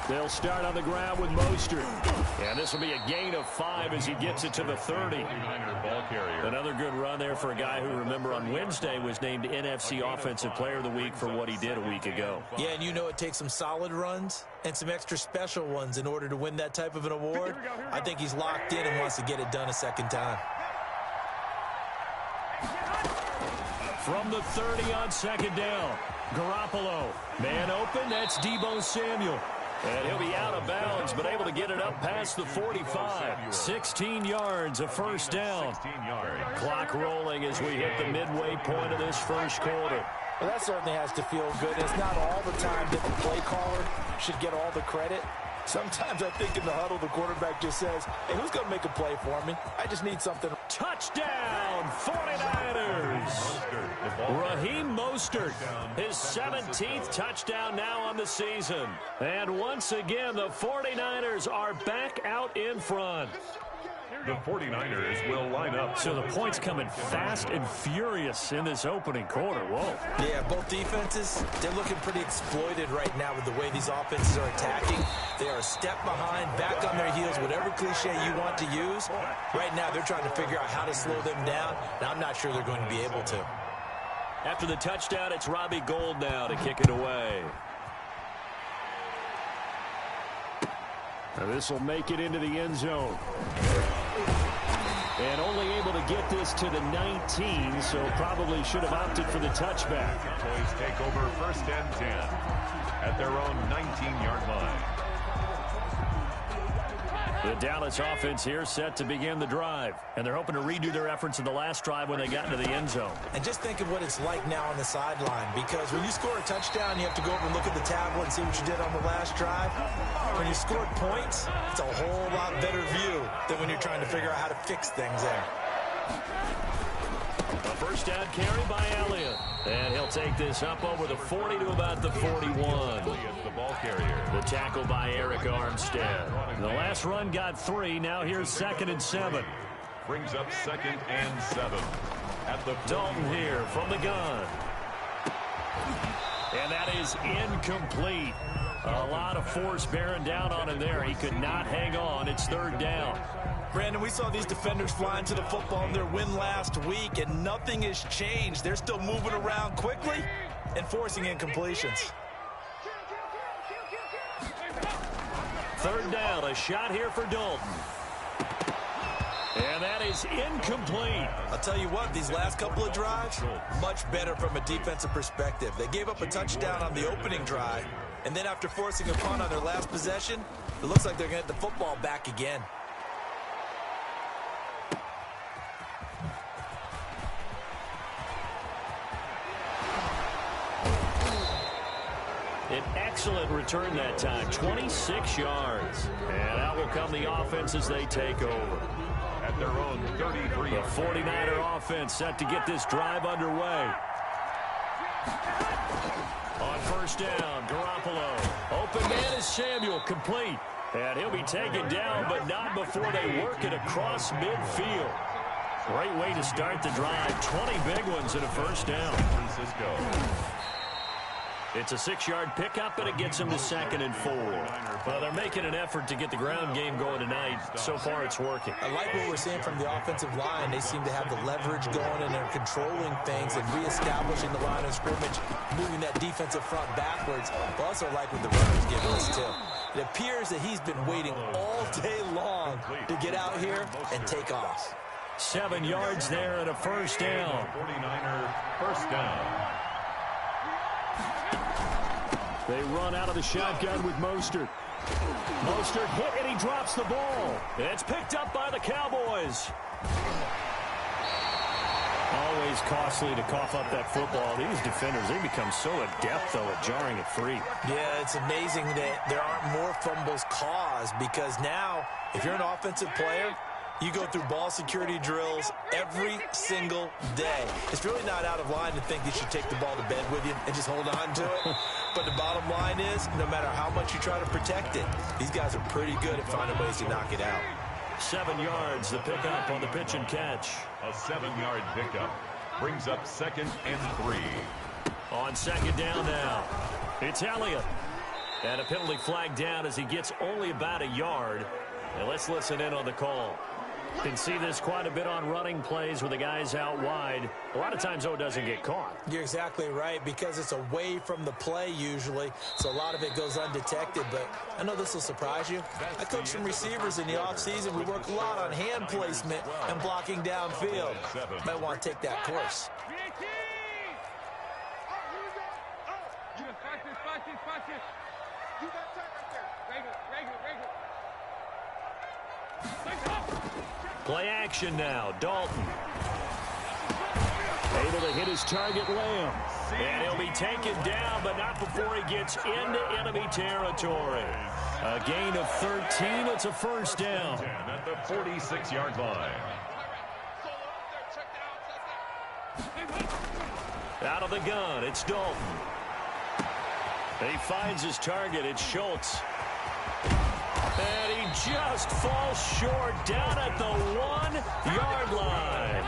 They'll start on the ground with Mostert. And this will be a gain of 5 as he gets it to the 30. Another good run there for a guy who, remember, on Wednesday was named NFC Offensive Player of the Week for what he did a week ago. Yeah, and you know it takes some solid runs and some extra special ones in order to win that type of an award. I think he's locked in and wants to get it done a second time. From the 30 on second down, Garoppolo. Man open, that's Deebo Samuel. And he'll be out of bounds, but able to get it up past the 45. 16 yards, a first down. Clock rolling as we hit the midway point of this first quarter. Well, that certainly has to feel good. It's not all the time that the play caller should get all the credit. Sometimes I think in the huddle, the quarterback just says, hey, who's going to make a play for me? I just need something. Touchdown, 49ers. Raheem Mostert, his 17th touchdown now on the season. And once again, the 49ers are back out in front. The 49ers will line up. So the points coming fast and furious in this opening quarter. Whoa. Yeah, both defenses, they're looking pretty exploited right now with the way these offenses are attacking. They are a step behind, back on their heels, whatever cliche you want to use. Right now, they're trying to figure out how to slow them down. Now, I'm not sure they're going to be able to. After the touchdown, it's Robbie Gould now to kick it away. Now this will make it into the end zone. And only able to get this to the 19, so probably should have opted for the touchback. Cowboys take over first and 10 at their own 19-yard line. The Dallas offense here set to begin the drive. And they're hoping to redo their efforts in the last drive when they got into the end zone. And just think of what it's like now on the sideline. Because when you score a touchdown, you have to go over and look at the tablet and see what you did on the last drive. When you scored points, it's a whole lot better view than when you're trying to figure out how to fix things there. A first down carry by Elliott. And he'll take this up over the 40 to about the 41. The ball carrier. The tackle by Eric Armstead. The last run got 3. Now here's 2nd and 7. Brings up 2nd and 7. At the Dalton here from the gun. And that is incomplete. A lot of force bearing down on him there. He could not hang on. It's 3rd down. Brandon, we saw these defenders flying to the football in their win last week, and nothing has changed. They're still moving around quickly and forcing incompletions. 3rd down, a shot here for Dalton. And that is incomplete. I'll tell you what, these last couple of drives, much better from a defensive perspective. They gave up a touchdown on the opening drive, and then after forcing a punt on their last possession, it looks like they're going to get the football back again. An excellent return that time, 26 yards. And out will come the offense as they take over. At their own 33. The 49er offense set to get this drive underway. On first down, Garoppolo. Open man is Samuel, complete. And he'll be taken down, but not before they work it across midfield. Great way to start the drive. 20 big ones in a first down. Francisco. It's a 6-yard pickup, and it gets them to 2nd and 4. Well, they're making an effort to get the ground game going tonight. So far, it's working. I like what we're seeing from the offensive line. They seem to have the leverage going, and they're controlling things and reestablishing the line of scrimmage, moving that defensive front backwards. I also like what the runner's giving us, too. It appears that he's been waiting all day long to get out here and take off. 7 yards there and a first down. 49er first down. They run out of the shotgun with Mostert. Mostert hit and he drops the ball. It's picked up by the Cowboys. Always costly to cough up that football. These defenders, they become so adept, though, at jarring it free. Yeah, it's amazing that there aren't more fumbles caused because now, if you're an offensive player, you go through ball security drills every single day. It's really not out of line to think you should take the ball to bed with you and just hold on to it. But the bottom line is, no matter how much you try to protect it, these guys are pretty good at finding ways to knock it out. 7 yards, the pickup on the pitch and catch. A 7-yard pickup brings up 2nd and 3. On 2nd down now, it's Elliott. And a penalty flag down as he gets only about a yard. And let's listen in on the call. You can see this quite a bit on running plays with the guys out wide. A lot of times, though, it doesn't get caught. You're exactly right, because it's away from the play usually, so a lot of it goes undetected. But I know this will surprise you. I coach some receivers in the offseason. We work a lot on hand placement and blocking downfield. Might want to take that course. Play action now. Dalton. Able to hit his target, Lamb. And he'll be taken down, but not before he gets into enemy territory. A gain of 13. It's a first down. At the 46-yard line. Out of the gun, it's Dalton. He finds his target. It's Schultz. And he just falls short down at the 1-yard line.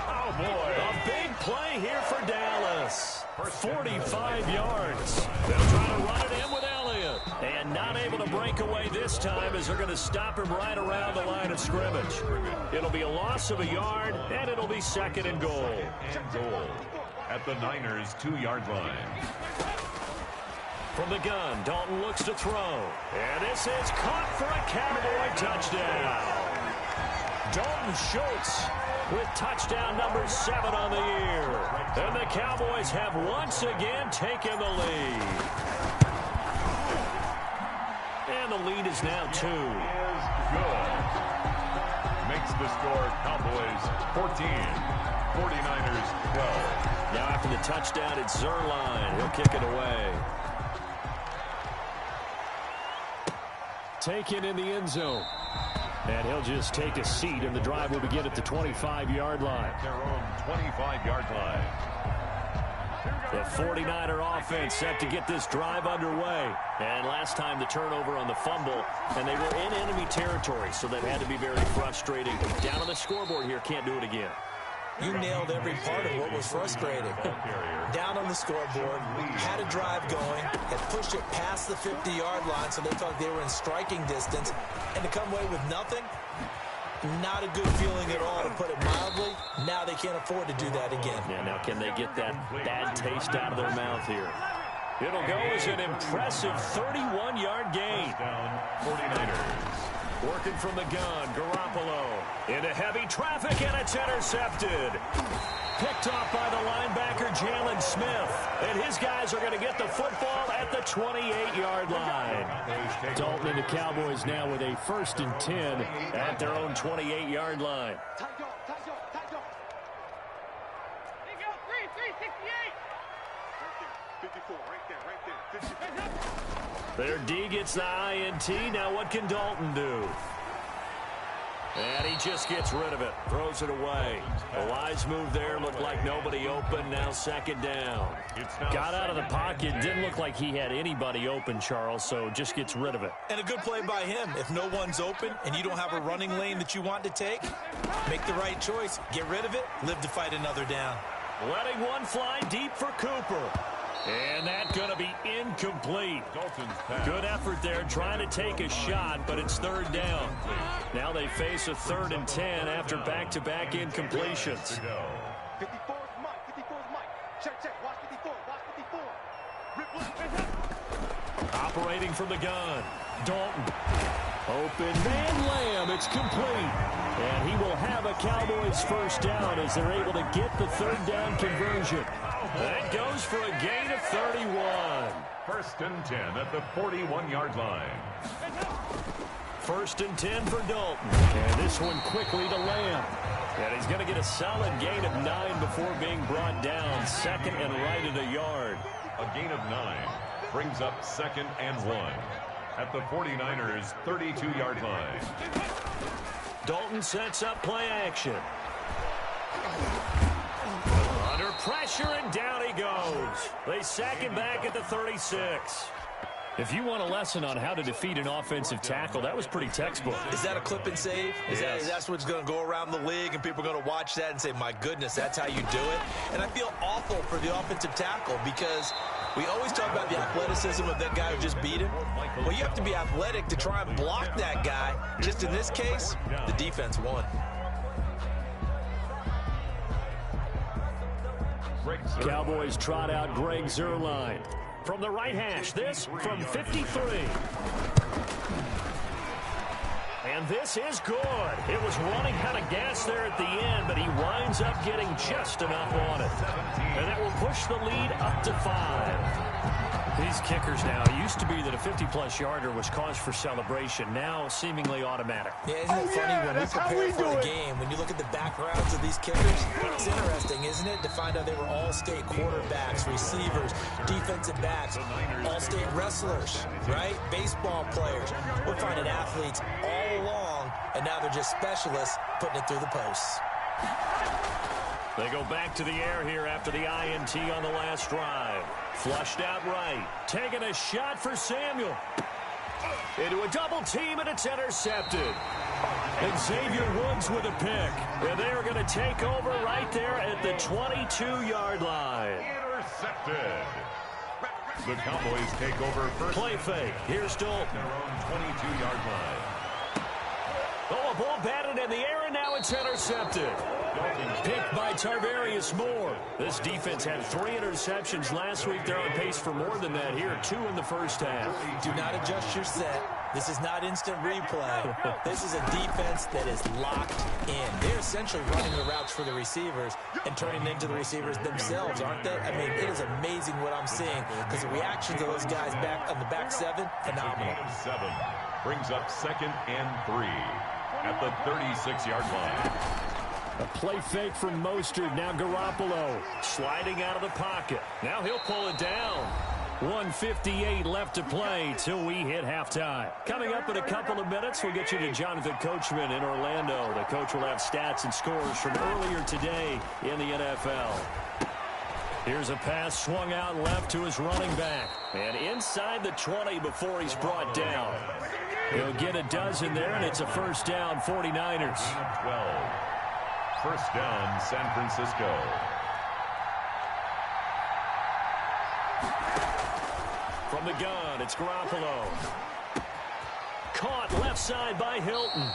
Oh, boy. A big play here for Dallas. 45 yards. They'll try to run it in with Elliott. And not able to break away this time as they're going to stop him right around the line of scrimmage. It'll be a loss of a yard, and it'll be second and goal. And goal at the Niners' 2-yard line. From the gun, Dalton looks to throw. And this is caught for a Cowboy touchdown. Dalton Schultz with touchdown number 7 on the year. And the Cowboys have once again taken the lead. And the lead is now 2. Is good. Makes the score Cowboys 14, 49ers 12. Now after the touchdown, it's Zerline. He'll kick it away. Taken in the end zone. And he'll just take a seat, and the drive will begin at the 25-yard line. Their own 25-yard line. The 49er offense set to get this drive underway. And last time the turnover on the fumble, and they were in enemy territory, so that had to be very frustrating. Down on the scoreboard here, can't do it again. You nailed every part of what was frustrating. Down on the scoreboard, had a drive going, had pushed it past the 50-yard line, so they thought they were in striking distance, and to come away with nothing, not a good feeling at all, to put it mildly. Now they can't afford to do that again. Yeah, now can they get that bad taste out of their mouth here? It'll go as an impressive 31-yard gain. Down 49ers. Working from the gun, Garoppolo into heavy traffic, and it's intercepted. Picked off by the linebacker, Jalen Smith. And his guys are going to get the football at the 28-yard line. Dalton and the Cowboys now with a 1st and 10 at their own 28-yard line. Their D gets the INT. Now what can Dalton do? And he just gets rid of it. Throws it away. A wise move there. Looked like nobody open. Now 2nd down. Got out of the pocket. Didn't look like he had anybody open, Charles, so just gets rid of it. And a good play by him. If no one's open and you don't have a running lane that you want to take, make the right choice. Get rid of it. Live to fight another down. Letting one fly deep for Cooper. And that's going to be incomplete. Good effort there, trying to take a shot, but it's 3rd down. Now they face a 3rd and 10 after back-to-back incompletions. Operating from the gun, Dalton. Open man, Lamb, it's complete. And he will have a Cowboys 1st down as they're able to get the 3rd down conversion. That goes for a gain of 31. 1st and 10 at the 41-yard line. 1st and 10 for Dalton. And this one quickly to Lamb. And he's going to get a solid gain of 9 before being brought down. 2nd and right at a yard. A gain of 9 brings up 2nd and 1 at the 49ers' 32-yard line. Dalton sets up play action. Under pressure, and down he goes. They sack him back at the 36. If you want a lesson on how to defeat an offensive tackle, that was pretty textbook. Is that a clip and save? That's what's going to go around the league, and people are going to watch that and say, my goodness, that's how you do it? And I feel awful for the offensive tackle because We always talk about the athleticism of that guy who just beat him. Well, you have to be athletic to try and block that guy. Just in this case, the defense won. Cowboys trot out Greg Zuerlein. From the right hash, this from 53. And this is good. It was running out of gas there at the end, but he winds up getting just enough on it. And that will push the lead up to 5. These kickers now, it used to be that a 50-plus yarder was cause for celebration. Now seemingly automatic. Yeah, isn't it funny when we prepare for a game, when you look at the backgrounds of these kickers, it's interesting, isn't it, to find out they were all-state quarterbacks, receivers, defensive backs, all-state wrestlers, right? Baseball players. We're finding athletes all along, and now they're just specialists putting it through the posts. They go back to the air here after the INT on the last drive. Flushed out right. Taking a shot for Samuel. Into a double team, and it's intercepted. And Xavier Woods with a pick. And they're going to take over right there at the 22-yard line. Intercepted. The Cowboys take over first. Play fake. Here's Dalton. Their own 22-yard line. Oh, a ball batted in the air, and now it's intercepted. Picked by Tarvarius Moore. This defense had 3 interceptions last week. They're on pace for more than that here. 2 in the first half. Do not adjust your set. This is not instant replay. This is a defense that is locked in. They're essentially running the routes for the receivers and turning into the receivers themselves, aren't they? I mean, it is amazing what I'm seeing because the reactions of those guys back on the back 7, phenomenal. 7 brings up 2nd and 3 at the 36-yard line. A play fake from Mostert. Now Garoppolo sliding out of the pocket. Now he'll pull it down. 1:58 left to play till we hit halftime. Coming up in a couple of minutes, we'll get you to Jonathan Coachman in Orlando. The coach will have stats and scores from earlier today in the NFL. Here's a pass swung out left to his running back. And inside the 20 before he's brought down. He'll get a dozen there, and it's a first down, 49ers. 12. First down, San Francisco. From the gun, it's Garoppolo. Caught left side by Hilton.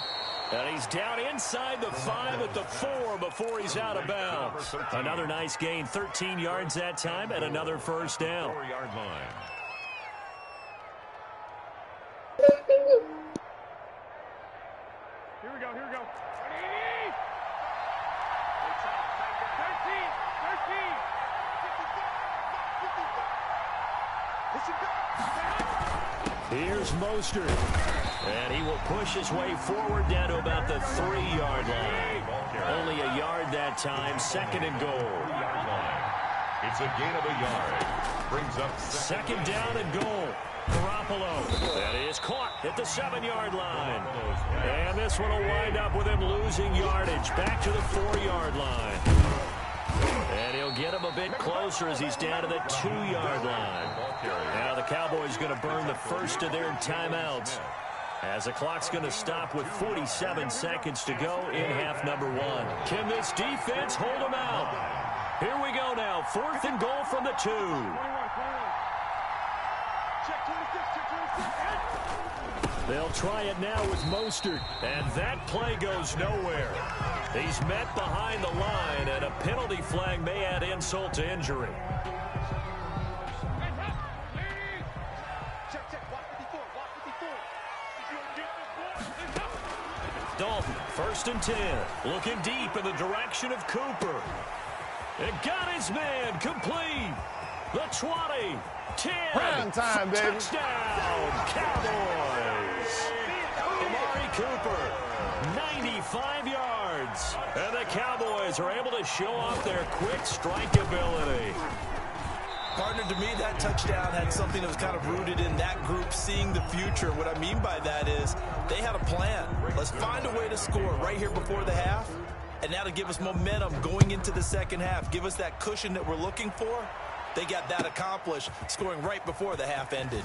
And he's down inside the 5 at the 4 before he's out of bounds. Another nice gain, 13 yards that time, and another first down. 4-yard line. Here we go, here we go. Here's Mostert. And he will push his way forward down to about the 3-yard line. Only a yard that time, 2nd and goal. 3-yard line. It's a gain of a yard. Brings up second down and goal. Garoppolo. That is caught at the 7-yard line. And this one will wind up with him losing yardage. Back to the 4-yard line. And he'll get him a bit closer as he's down to the 2-yard line. Now the Cowboys going to burn the first of their timeouts, as the clock's going to stop with 47 seconds to go in half number 1. Can this defense hold them out? Here we go now. 4th and goal from the 2. They'll try it now with Mostert, and that play goes nowhere. He's met behind the line, and a penalty flag may add insult to injury. Dalton, 1st and 10, looking deep in the direction of Cooper. It got his man complete. The 20, 10, prime time, baby. Touchdown, Cowboys. Amari Cooper, 95 yards. And the Cowboys are able to show off their quick strike ability. Partner, to me, that touchdown had something that was kind of rooted in that group seeing the future. What I mean by that is they had a plan. Let's find a way to score right here before the half, and that'll give us momentum going into the second half. Give us that cushion that we're looking for. They got that accomplished, scoring right before the half ended.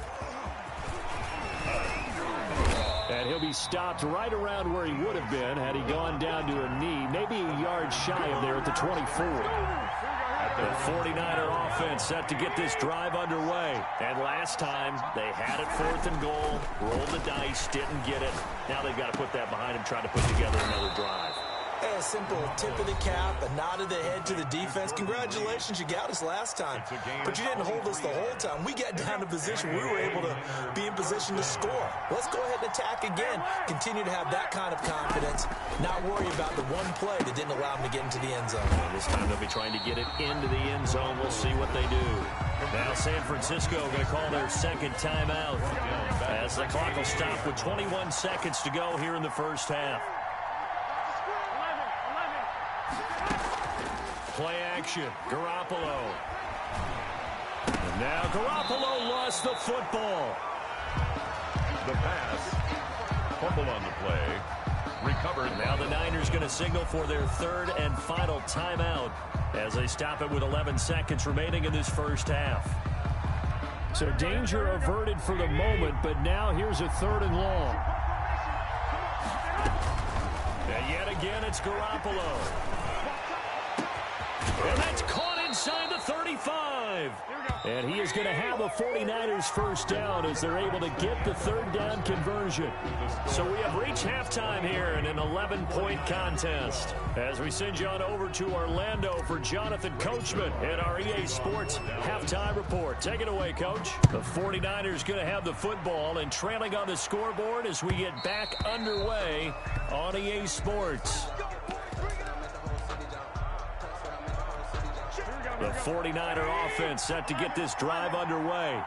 And he'll be stopped right around where he would have been had he gone down to a knee, maybe a yard shy of there at the 24. At The 49er offense set to get this drive underway. And last time, they had it 4th and goal, rolled the dice, didn't get it. Now they've got to put that behind them, try to put together another drive. A simple tip of the cap, a nod of the head to the defense. Congratulations, you got us last time. But you didn't hold us the whole time. We got down to position. We were able to be in position to score. Let's go ahead and attack again. Continue to have that kind of confidence. Not worry about the one play that didn't allow them to get into the end zone. This time they'll be trying to get it into the end zone. We'll see what they do. Now San Francisco going to call their second timeout as the clock will stop with 21 seconds to go here in the first half. Play action, Garoppolo. And now Garoppolo lost the football. The pass. Fumble on the play. Recovered. Now the Niners going to signal for their third and final timeout as they stop it with 11 seconds remaining in this first half. So danger averted for the moment, but now here's a 3rd and long. And yet again, it's Garoppolo. And that's caught inside the 35. And he is going to have a 49ers first down as they're able to get the 3rd down conversion. So we have reached halftime here in an 11-point contest. As we send you on over to Orlando for Jonathan Coachman in our EA Sports halftime report. Take it away, Coach. The 49ers going to have the football and trailing on the scoreboard as we get back underway on EA Sports. The 49er offense set to get this drive underway.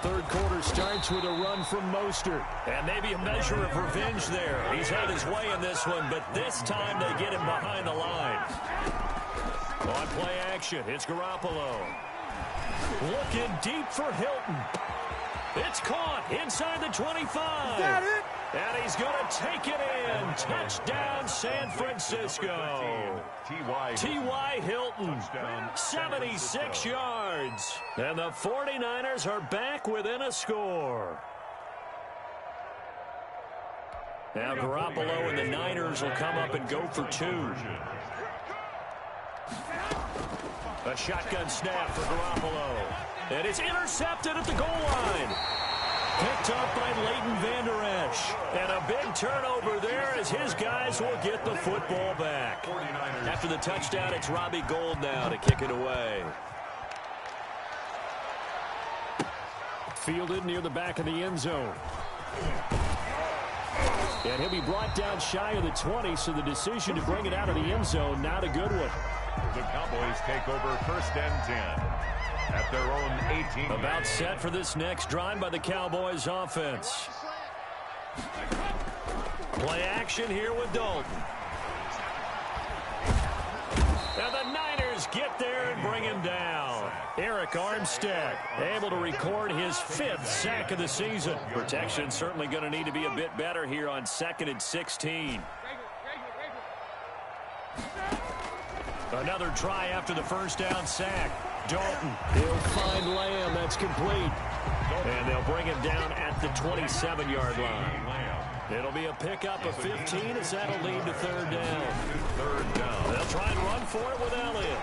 Third quarter starts with a run from Mostert. And maybe a measure of revenge there. He's had his way in this one, but this time they get him behind the line. On play action, it's Garoppolo. Looking deep for Hilton. It's caught inside the 25. Is that it? And he's going to take it in. Touchdown, San Francisco. T.Y. Hilton, 76 yards. And the 49ers are back within a score. Now Garoppolo and the Niners will come up and go for 2. A shotgun snap for Garoppolo. And it's intercepted at the goal line. Picked up by Leighton Vander Esch. And a big turnover there as his guys will get the football back. After the touchdown, it's Robbie Gould now to kick it away. Fielded near the back of the end zone. And he'll be brought down shy of the 20, so the decision to bring it out of the end zone, not a good one. The Cowboys take over 1st and 10. At their own 18. About set for this next drive by the Cowboys offense. Play action here with Dalton. And the Niners get there and bring him down. Eric Armstead able to record his 5th sack of the season. Protection certainly going to need to be a bit better here on 2nd and 16. Another try after the first down sack. Dalton, he'll find Lamb. That's complete. And they'll bring him down at the 27-yard line. It'll be a pickup of 15 as that'll lead to 3rd down. 3rd down. They'll try and run for it with Elliott.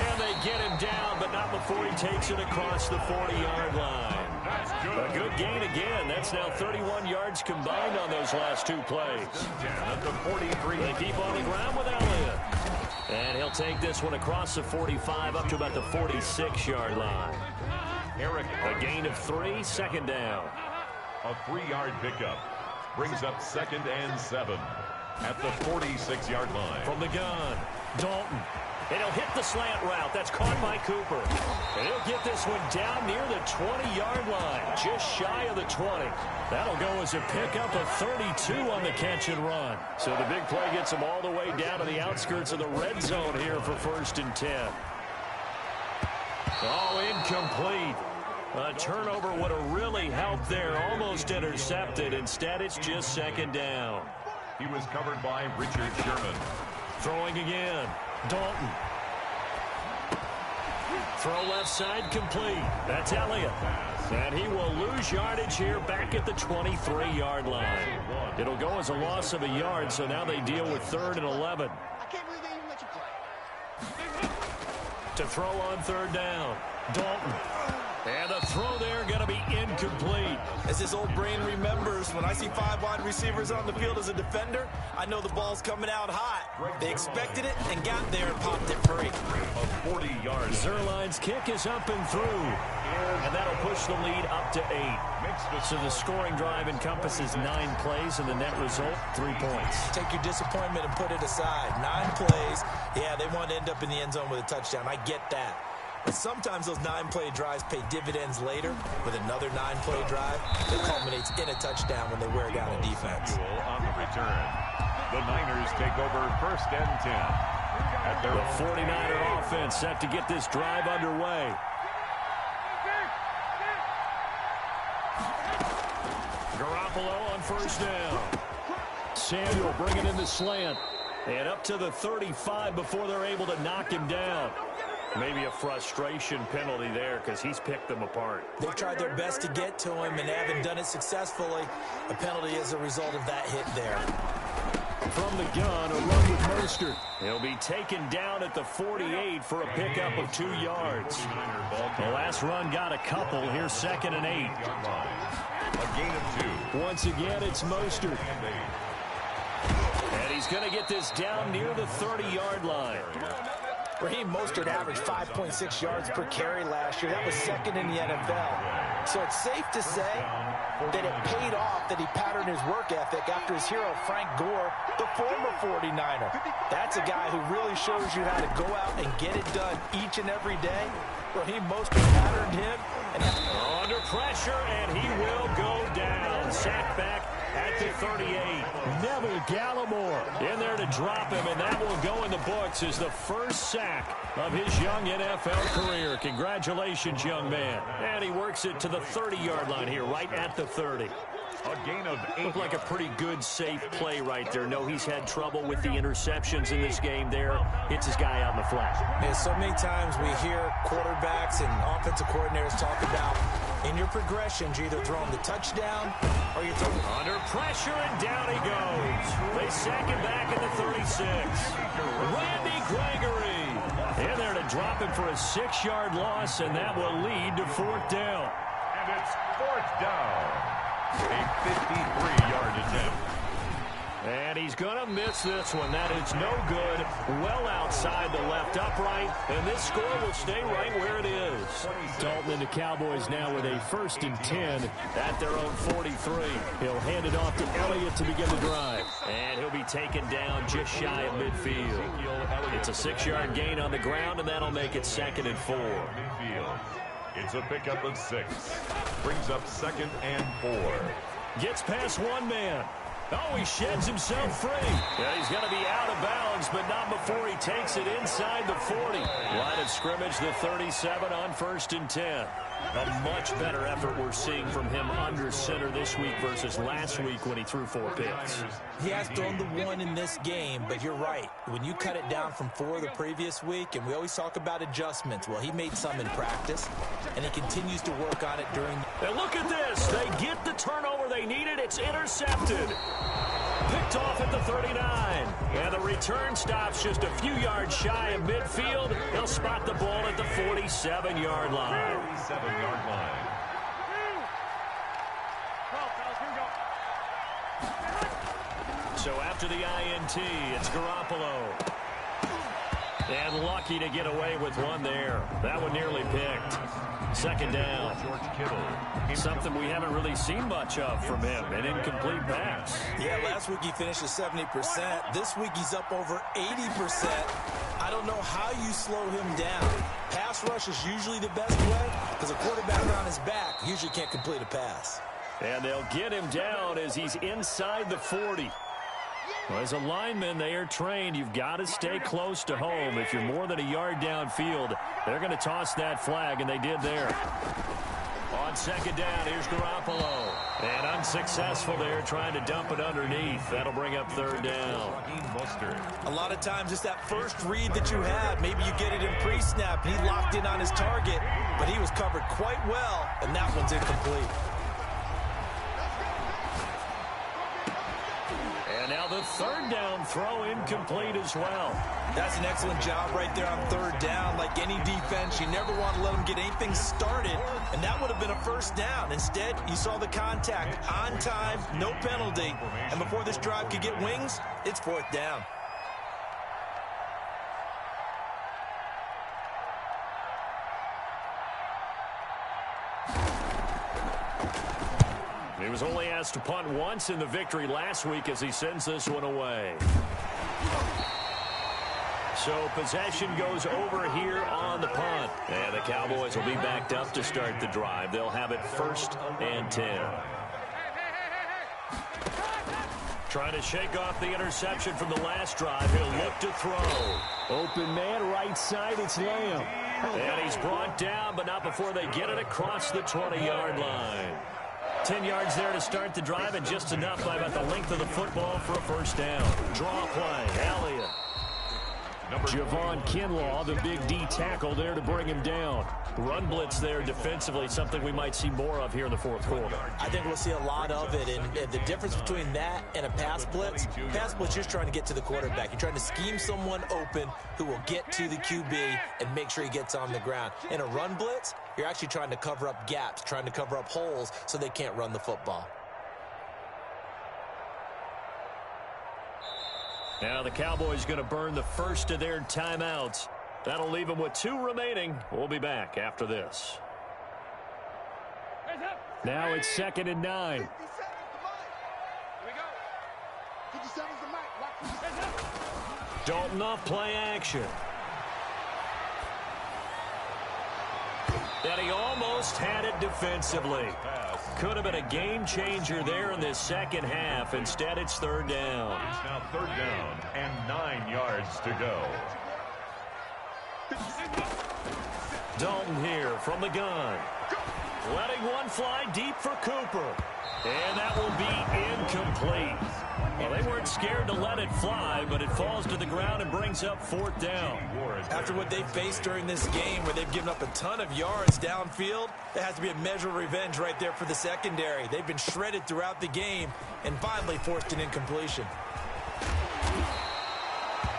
And they get him down, but not before he takes it across the 40-yard line. A good gain again. That's now 31 yards combined on those last 2 plays. At the 43. They keep on the ground with Elliott. And he'll take this one across the 45 up to about the 46-yard line. A gain of 3, 2nd down. A 3-yard pickup brings up 2nd and 7 at the 46-yard line. From the gun, Dalton. And he'll hit the slant route. That's caught by Cooper. And he'll get this one down near the 20-yard line, just shy of the 20. That'll go as a pickup of 32 on the catch and run. So the big play gets him all the way down to the outskirts of the red zone here for 1st and 10. Oh, incomplete. A turnover would have really helped there. Almost intercepted. Instead, it's just 2nd down. He was covered by Richard Sherman. Throwing again. Dalton. Throw left side complete. That's Elliott. And he will lose yardage here back at the 23-yard line. It'll go as a loss of a yard, so now they deal with 3rd and 11. To throw on third down. Dalton. And the throw there going to be incomplete. As his old brain remembers, when I see 5 wide receivers on the field as a defender, I know the ball's coming out hot. They expected it and got there and popped it free. A 40-yard. Zuerlein's kick is up and through. And that'll push the lead up to 8. So the scoring drive encompasses 9 plays, and the net result, 3 points. Take your disappointment and put it aside. 9 plays. Yeah, they want to end up in the end zone with a touchdown. I get that. But sometimes those 9-play drives pay dividends later with another 9-play drive that culminates in a touchdown when they wear down a defense. On the return, the Niners take over 1st and 10. At their 49er offense set to get this drive underway. Garoppolo on 1st down. Samuel bringing in the slant. And up to the 35 before they're able to knock him down. Maybe a frustration penalty there because he's picked them apart. They've tried their best to get to him and haven't done it successfully. A penalty as a result of that hit there. From the gun, a run with Mostert. He'll be taken down at the 48 for a pickup of 2 yards. The last run got a couple. Here's 2nd and 8. A gain of 2. Once again, it's Mostert. And he's going to get this down near the 30-yard line. Raheem Mostert averaged 5.6 yards per carry last year. That was 2nd in the NFL. So it's safe to say that it paid off that he patterned his work ethic after his hero Frank Gore, the former 49er. That's a guy who really shows you how to go out and get it done each and every day. Raheem Mostert patterned him. And under pressure, and he will go down. Sacked back at the 38. Neville Gallimore in there to drop him, and that will go in the books as the first sack of his young NFL career. Congratulations, young man. And he works it to the 30-yard line here, right at the 30. A gain of 8. Looked like a pretty good, safe play right there. No, he's had trouble with the interceptions in this game there. Hits his guy out in the flat. Yeah, so many times we hear quarterbacks and offensive coordinators talk about in your progressions, you're either throwing the touchdown or you're throwing... Under pressure, and down he goes. They sack him back at the 36. Randy Gregory in there to drop him for a 6-yard loss, and that will lead to 4th down. And it's 4th down. A 53-yard attempt. And he's going to miss this one. That is no good. Well outside the left upright. And this score will stay right where it is. Dalton and the Cowboys now with a 1st and 10 at their own 43. He'll hand it off to Elliott to begin the drive. And he'll be taken down just shy of midfield. It's a 6-yard gain on the ground, and that'll make it 2nd and 4. Midfield. It's a pickup of 6. Brings up 2nd and 4. Gets past one man. Oh, he sheds himself free. Yeah, he's going to be out of bounds, but not before he takes it inside the 40. Line of scrimmage, the 37 on 1st and 10. A much better effort we're seeing from him under center this week versus last week when he threw 4 picks. He has thrown the 1 in this game, but you're right. When you cut it down from 4 the previous week, and we always talk about adjustments, well, he made some in practice, and he continues to work on it during... And look at this. They get the turnover they needed. It's intercepted. Picked off at the 39. And the return stops just a few yards shy of midfield. They'll spot the ball at the 47-yard line. 47-yard line. So after the INT, it's Garoppolo. And lucky to get away with one there. That one nearly picked. 2nd down. George Kittle. Something we haven't really seen much of from him. An incomplete pass. Yeah, last week he finished at 70%. This week he's up over 80%. I don't know how you slow him down. Pass rush is usually the best way because a quarterback on his back usually can't complete a pass. And they'll get him down as he's inside the 40. Well, as a lineman, they are trained. You've got to stay close to home. If you're more than a yard downfield, they're going to toss that flag, and they did there. On 2nd down, here's Garoppolo. And unsuccessful there, trying to dump it underneath. That'll bring up 3rd down. A lot of times, just that first read that you had, maybe you get it in pre-snap, and he locked in on his target, but he was covered quite well, and that one's incomplete. And now the third down throw incomplete as well. That's an excellent job right there on third down. Like any defense, you never want to let them get anything started, and that would have been a first down. Instead, you saw the contact on time, no penalty, and before this drive could get wings, it's fourth down. He was only asked to punt once in the victory last week as he sends this one away. So possession goes over here on the punt. And the Cowboys will be backed up to start the drive. They'll have it 1st and 10. Trying to shake off the interception from the last drive. He'll look to throw. Open man, right side, it's Lamb. And he's brought down, but not before they get it across the 20-yard line. 10 yards there to start the drive, and just enough by about the length of the football for a first down. Draw play, Elliott. Javon Kinlaw, the big D tackle there to bring him down. Run blitz there defensively, something we might see more of here in the fourth quarter. I think we'll see a lot of it, and the difference between that and a pass blitz, you're just trying to get to the quarterback. You're trying to scheme someone open who will get to the QB and make sure he gets on the ground. In a run blitz, you're actually trying to cover up gaps, trying to cover up holes so they can't run the football. Now the Cowboys going to burn the first of their timeouts. That'll leave them with 2 remaining. We'll be back after this. Now it's 2nd and 9. Dalton off play action. And he almost had it defensively. Could have been a game changer there in this second half. Instead, it's third down. It's now third down and 9 yards to go. Dalton here from the gun. Letting one fly deep for Cooper. And that will be incomplete. Well, they weren't scared to let it fly, but it falls to the ground and brings up fourth down. After what they faced during this game where they've given up a ton of yards downfield, there has to be a measure of revenge right there for the secondary. They've been shredded throughout the game and finally forced an incompletion.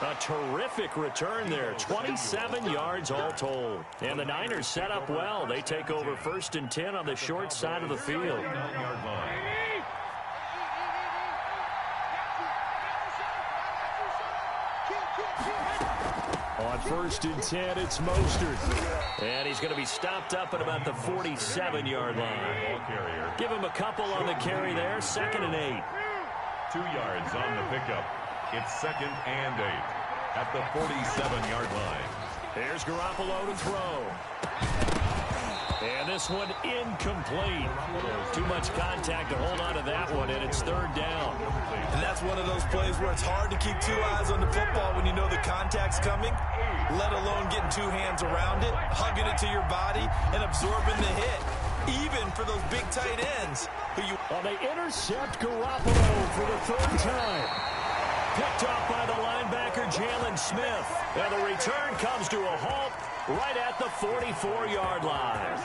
A terrific return there. 27 yards all told. And the Niners set up well. They take over 1st and 10 on the short side of the field. On 1st and 10, it's Mostert. And he's going to be stopped up at about the 47-yard line. Give him a couple on the carry there. 2nd and 8. 2 yards on the pickup. It's 2nd and 8 at the 47-yard line. There's Garoppolo to throw. And this one incomplete. Too much contact to hold on to that one, and it's third down. And that's one of those plays where it's hard to keep 2 eyes on the football when you know the contact's coming, let alone getting 2 hands around it, hugging it to your body, and absorbing the hit, even for those big tight ends. Well, they intercept Garoppolo for the 3rd time. Picked off by the linebacker, Jalen Smith. And the return comes to a halt right at the 44-yard line.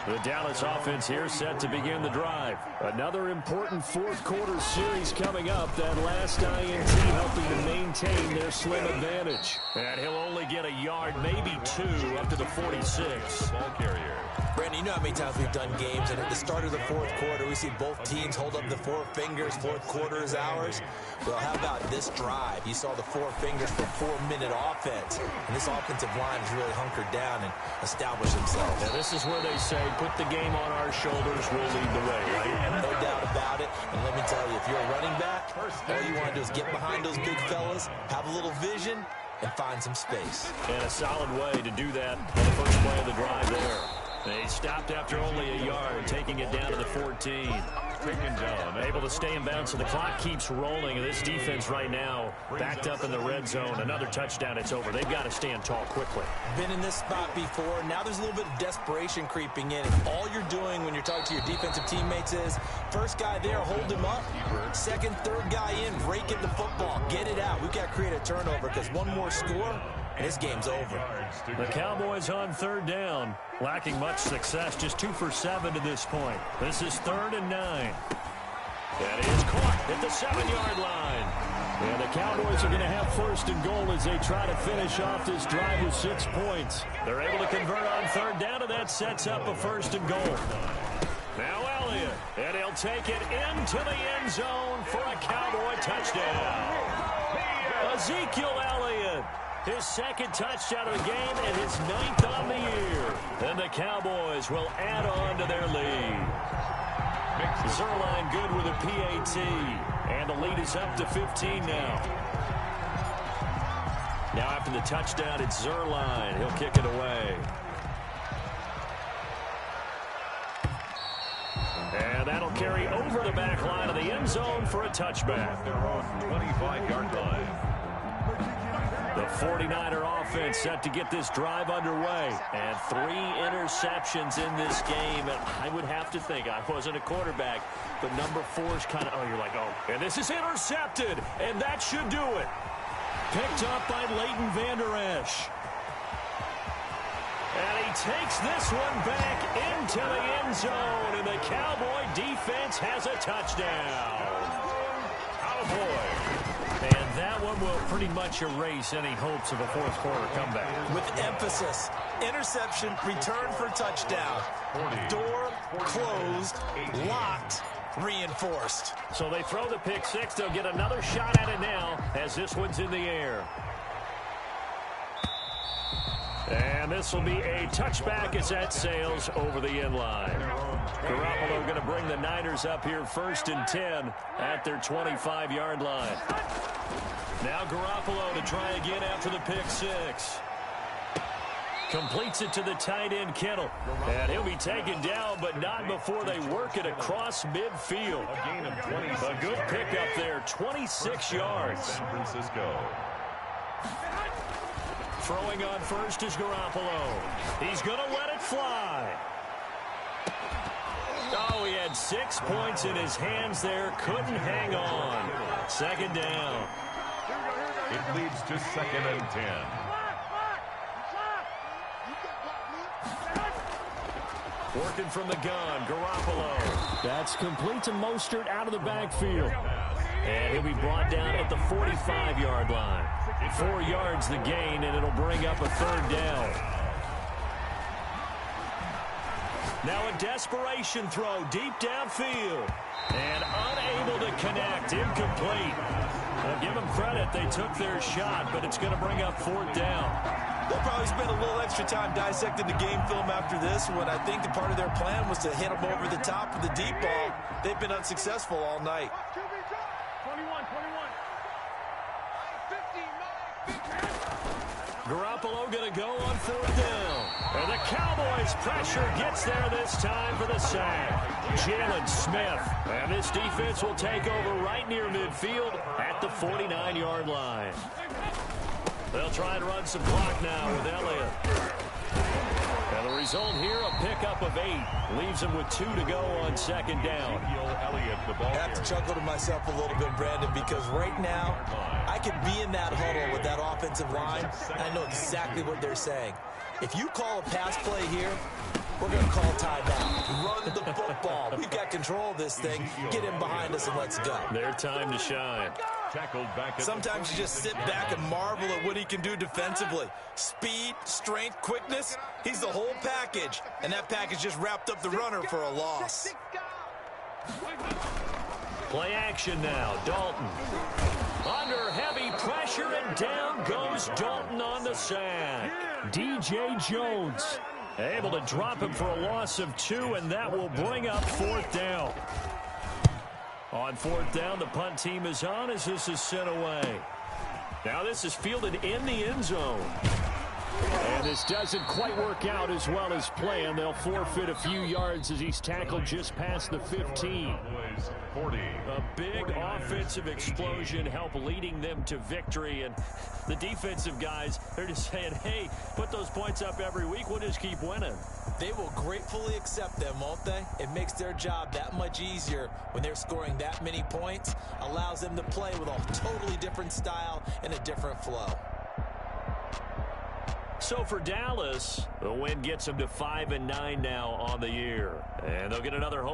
The Dallas offense here set to begin the drive. Another important fourth quarter series coming up. That last INT helping to maintain their slim advantage. And he'll only get a yard, maybe 2, up to the 46. Ball carrier. Brandon, you know how many times we've done games, and at the start of the fourth quarter, we see both teams hold up the 4 fingers. Fourth quarter is ours. Well, how about this drive? You saw the 4 fingers for 4-minute offense, and this offensive line has really hunkered down and established themselves. Now, this is where they say, put the game on our shoulders, we'll lead the way, right? No doubt about it. And let me tell you, if you're a running back, all you want to do is get behind those big fellas, have a little vision, and find some space. And a solid way to do that on the first play of the drive there. They stopped after only a yard, taking it down to the 14. Taken down. Able to stay in bounds, so the clock keeps rolling. And this defense right now backed up in the red zone. Another touchdown, it's over. They've got to stand tall quickly. Been in this spot before. Now there's a little bit of desperation creeping in. And all you're doing when you're talking to your defensive teammates is, first guy there, hold him up. Second, third guy in, rake at the football. Get it out. We've got to create a turnover because one more score, and this game's over. The Cowboys on third down, lacking much success, just 2 for 7 to this point. This is 3rd and 9. That is caught at the 7-yard line. And the Cowboys are going to have first and goal as they try to finish off this drive with 6 points. They're able to convert on third down, and that sets up a first and goal. Now Elliott, and he'll take it into the end zone for a Cowboy touchdown. Ezekiel Elliott, his second touchdown of the game and his 9th on the year. And the Cowboys will add on to their lead. Zerline good with a PAT. And the lead is up to 15 now. Now after the touchdown, it's Zerline. He'll kick it away. And that'll carry over the back line of the end zone for a touchback. Their own 25-yard line. The 49er offense set to get this drive underway. And 3 interceptions in this game. And I would have to think, I wasn't a quarterback, but number 4 is kind of, oh, you're like, oh. And this is intercepted, and that should do it. Picked up by Leighton Vander Esch. And he takes this one back into the end zone, and the Cowboy defense has a touchdown. Cowboy. And that one will pretty much erase any hopes of a fourth quarter comeback. With emphasis, interception, return for touchdown. Door closed, locked, reinforced. So they throw the pick 6. They'll get another shot at it now as this one's in the air. And this will be a touchback as that sails over the end line. Garoppolo going to bring the Niners up here 1st and 10 at their 25-yard line. Now Garoppolo to try again after the pick 6. Completes it to the tight end Kittle. And he'll be taken down, but not before they work it across midfield. A gain of 26. A good pickup there, 26 yards. San Francisco. Throwing on first is Garoppolo. He's going to let it fly. Oh, he had 6 points in his hands there. Couldn't hang on. 2nd down. It leads to 2nd and 10. Working from the gun, Garoppolo. That's complete to Mostert out of the backfield. And he'll be brought down at the 45-yard line. 4 yards the gain, and it'll bring up a 3rd down. Now a desperation throw deep downfield. And unable to connect, incomplete. Well, give them credit, they took their shot, but it's going to bring up 4th down. They'll probably spend a little extra time dissecting the game film after this one. I think the part of their plan was to hit them over the top of the deep ball. They've been unsuccessful all night. Garoppolo going to go on 4th down. And the Cowboys pressure gets there this time for the sack. Jalen Smith. And this defense will take over right near midfield at the 49-yard line. They'll try and run some clock now with Elliott. And the result here, a pickup of 8. Leaves him with 2 to go on 2nd down. I have to chuckle to myself a little bit, Brandon, because right now, I could be in that huddle with that offensive line, and I know exactly what they're saying. If you call a pass play here, we're going to call timeout. Run the football. We've got control of this thing. Get in behind us and let's go. Their time to shine. Sometimes you just sit back and marvel at what he can do defensively. Speed, strength, quickness, he's the whole package. And that package just wrapped up the runner for a loss. Play action now, Dalton. Under heavy pressure, and down goes Dalton on the sack. DJ Jones able to drop him for a loss of 2, and that will bring up 4th down. On 4th down, the punt team is on as this is sent away. Now this is fielded in the end zone. And this doesn't quite work out as well as planned. They'll forfeit a few yards as he's tackled just past the 15. A big offensive explosion help leading them to victory. And the defensive guys, they're just saying, hey, put those points up every week. We'll just keep winning. They will gratefully accept them, won't they? It makes their job that much easier when they're scoring that many points. Allows them to play with a totally different style and a different flow. So for Dallas, the win gets them to 5-9 now on the year. And they'll get another home.